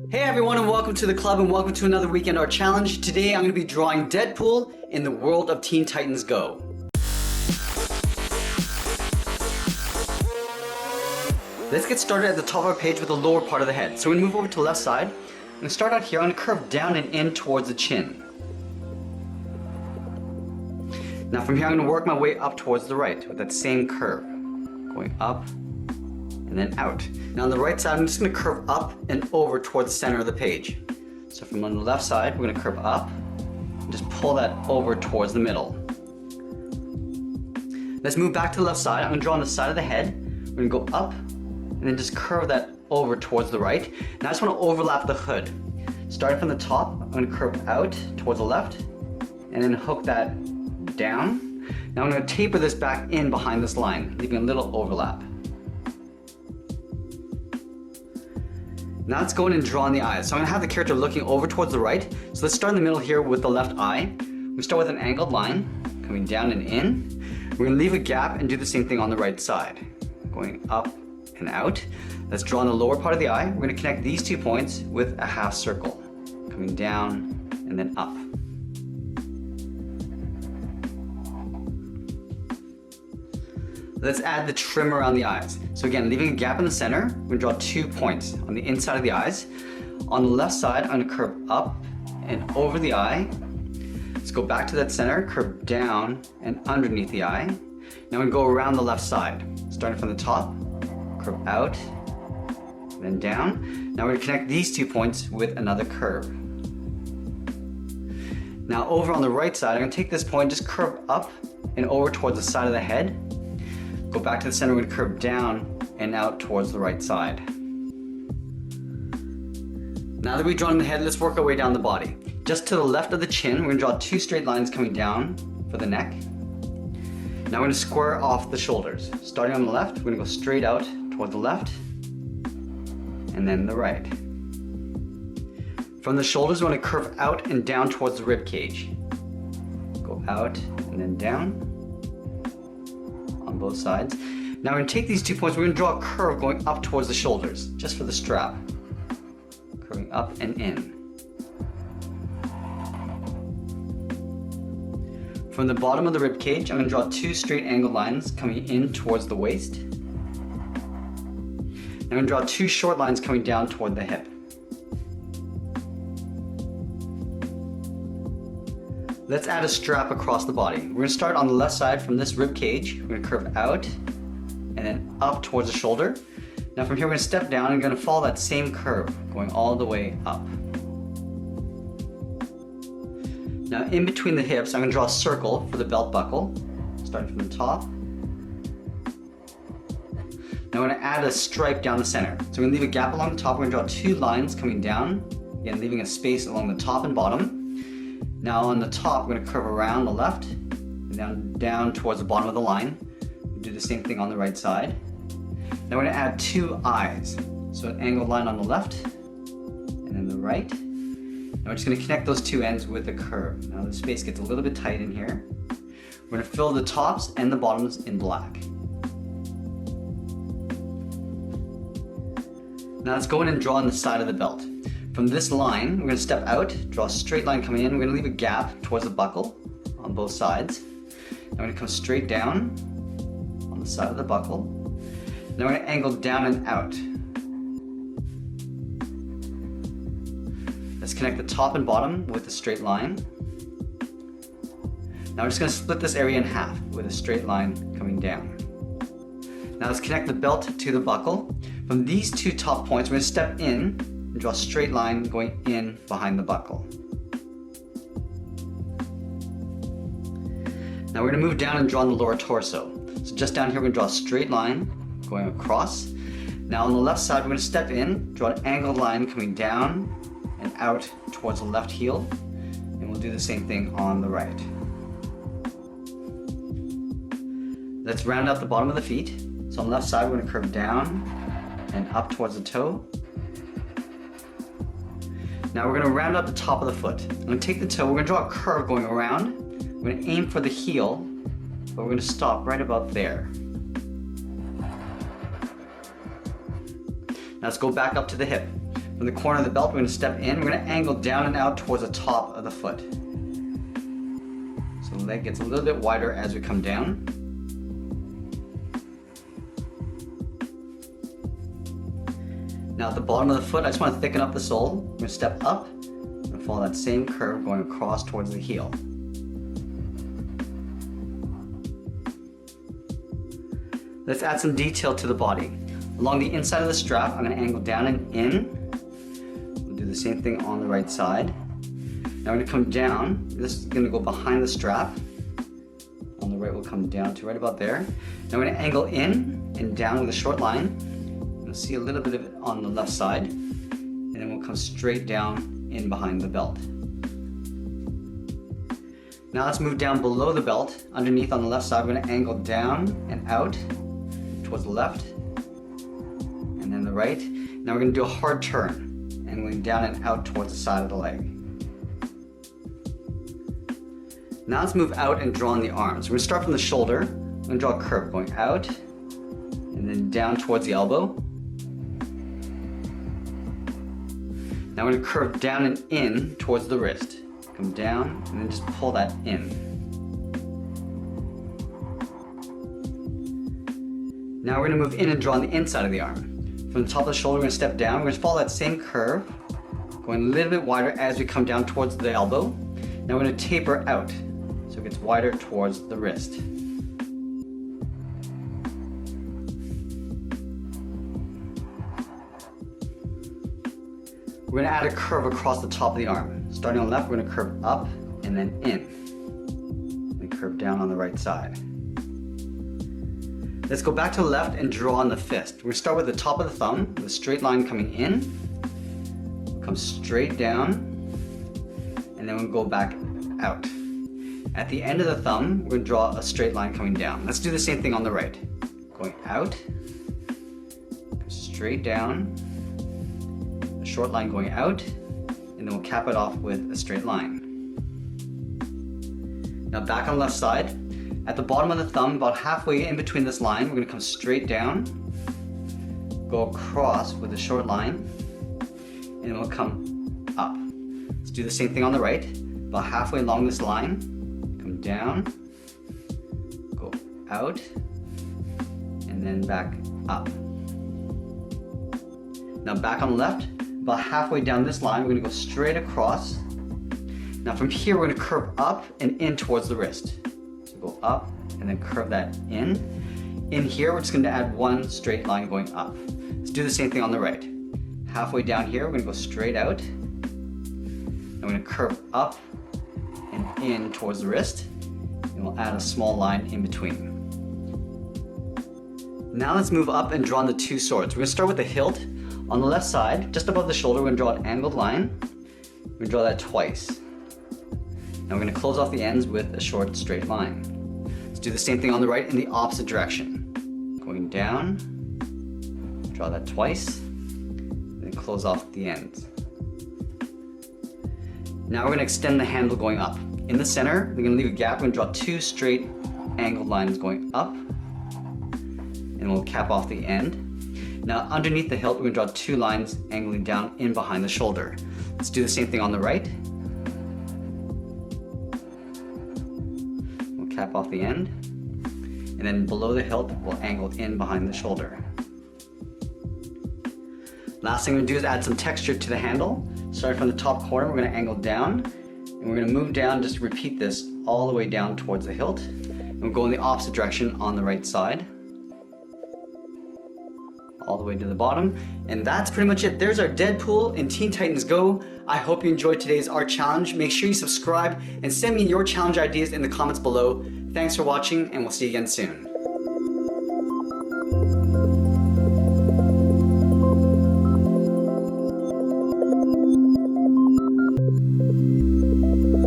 Hey everyone, and welcome to the club and welcome to another Weekend Art Challenge. Today I'm going to be drawing Deadpool in the world of Teen Titans Go. Let's get started at the top of our page with the lower part of the head. So we're going to move over to the left side. I'm going to start out here. I'm going to curve down and in towards the chin. Now from here I'm going to work my way up towards the right with that same curve. Going up and then out. Now on the right side, I'm just going to curve up and over towards the center of the page. So from on the left side, we're going to curve up and just pull that over towards the middle. Let's move back to the left side. I'm going to draw on the side of the head. We're going to go up and then just curve that over towards the right. Now I just want to overlap the hood. Starting from the top, I'm going to curve out towards the left and then hook that down. Now I'm going to taper this back in behind this line, leaving a little overlap. Now let's go in and draw in the eyes. So I'm going to have the character looking over towards the right. So let's start in the middle here with the left eye. We start with an angled line, coming down and in. We're going to leave a gap and do the same thing on the right side. Going up and out. Let's draw in the lower part of the eye. We're going to connect these 2 points with a half circle. Coming down and then up. Let's add the trim around the eyes. So again, leaving a gap in the center, we're going to draw 2 points on the inside of the eyes. On the left side, I'm going to curve up and over the eye. Let's go back to that center, curve down and underneath the eye. Now I'm going to go around the left side. Starting from the top, curve out, then down. Now we're going to connect these 2 points with another curve. Now over on the right side, I'm going to take this point, just curve up and over towards the side of the head. Go back to the center, we're going to curve down and out towards the right side. Now that we've drawn the head, let's work our way down the body. Just to the left of the chin, we're going to draw 2 straight lines coming down for the neck. Now we're going to square off the shoulders. Starting on the left, we're going to go straight out toward the left and then the right. From the shoulders, we're going to curve out and down towards the rib cage. Go out and then down. On both sides. Now we're going to take these 2 points, we're going to draw a curve going up towards the shoulders, just for the strap. Curving up and in. From the bottom of the rib cage, I'm going to draw 2 straight angled lines coming in towards the waist. Now I'm going to draw 2 short lines coming down toward the hip. Let's add a strap across the body. We're going to start on the left side from this rib cage. We're going to curve out and then up towards the shoulder. Now from here we're going to step down and we're going to follow that same curve, going all the way up. Now in between the hips, I'm going to draw a circle for the belt buckle, starting from the top. Now I'm going to add a stripe down the center. So we're going to leave a gap along the top. We're going to draw 2 lines coming down, again leaving a space along the top and bottom. Now on the top, we're going to curve around the left and down towards the bottom of the line. We'll do the same thing on the right side. Now we're going to add 2 eyes. So an angled line on the left and then the right. Now we're just going to connect those 2 ends with a curve. Now the space gets a little bit tight in here. We're going to fill the tops and the bottoms in black. Now let's go in and draw on the side of the belt. From this line, we're going to step out, draw a straight line coming in. We're going to leave a gap towards the buckle on both sides. Now we're going to come straight down on the side of the buckle. Now we're going to angle down and out. Let's connect the top and bottom with a straight line. Now we're just going to split this area in half with a straight line coming down. Now let's connect the belt to the buckle. From these 2 top points, we're going to step in and draw a straight line going in behind the buckle. Now we're going to move down and draw on the lower torso. So just down here we're going to draw a straight line going across. Now on the left side we're going to step in, draw an angled line coming down and out towards the left heel. And we'll do the same thing on the right. Let's round out the bottom of the feet. So on the left side we're going to curve down and up towards the toe. Now we're going to round out the top of the foot. I'm going to take the toe, we're going to draw a curve going around. We're going to aim for the heel, but we're going to stop right about there. Now let's go back up to the hip. From the corner of the belt, we're going to step in. We're going to angle down and out towards the top of the foot. So the leg gets a little bit wider as we come down. Now at the bottom of the foot, I just want to thicken up the sole. We're going to step up and follow that same curve going across towards the heel. Let's add some detail to the body. Along the inside of the strap, I'm going to angle down and in. We'll do the same thing on the right side. Now we're going to come down. This is going to go behind the strap. On the right, we'll come down to right about there. Now we're going to angle in and down with a short line. You'll see a little bit of it on the left side. And then we'll come straight down in behind the belt. Now let's move down below the belt. Underneath on the left side, we're going to angle down and out towards the left. And then the right. Now we're going to do a hard turn, angling down and out towards the side of the leg. Now let's move out and draw on the arms. We're going to start from the shoulder. We're going to draw a curve going out and then down towards the elbow. Now we're going to curve down and in towards the wrist. Come down and then just pull that in. Now we're going to move in and draw on the inside of the arm. From the top of the shoulder, we're going to step down. We're going to follow that same curve, going a little bit wider as we come down towards the elbow. Now we're going to taper out, so it gets wider towards the wrist. We're going to add a curve across the top of the arm. Starting on the left, we're going to curve up and then in. And curve down on the right side. Let's go back to the left and draw on the fist. We're going to start with the top of the thumb, with a straight line coming in. Come straight down. And then we'll go back out. At the end of the thumb, we're going to draw a straight line coming down. Let's do the same thing on the right. Going out, straight down, a short line going out, and then we'll cap it off with a straight line. Now back on the left side, at the bottom of the thumb, about halfway in between this line, we're going to come straight down, go across with a short line, and then we'll come up. Let's do the same thing on the right. About halfway along this line, come down, go out, and then back up. Now back on the left, about halfway down this line, we're going to go straight across. Now from here, we're going to curve up and in towards the wrist. So go up and then curve that in. In here, we're just going to add one straight line going up. Let's do the same thing on the right. Halfway down here, we're going to go straight out. And we're going to curve up and in towards the wrist. And we'll add a small line in between. Now let's move up and draw on the two swords. We're going to start with the hilt. On the left side, just above the shoulder, we're going to draw an angled line. We're going to draw that twice. Now we're going to close off the ends with a short straight line. Let's do the same thing on the right in the opposite direction. Going down, draw that twice, and then close off the ends. Now we're going to extend the handle going up. In the center, we're going to leave a gap. We're going to draw two straight angled lines going up, and we'll cap off the end. Now underneath the hilt, we're going to draw two lines angling down in behind the shoulder. Let's do the same thing on the right. We'll cap off the end. And then below the hilt, we'll angle in behind the shoulder. Last thing we're going to do is add some texture to the handle. Starting from the top corner, we're going to angle down. And we're going to move down, just repeat this all the way down towards the hilt. And we'll go in the opposite direction on the right side. All the way to the bottom. And that's pretty much it. There's our Deadpool in Teen Titans Go. I hope you enjoyed today's art challenge. Make sure you subscribe and send me your challenge ideas in the comments below. Thanks for watching, and we'll see you again soon.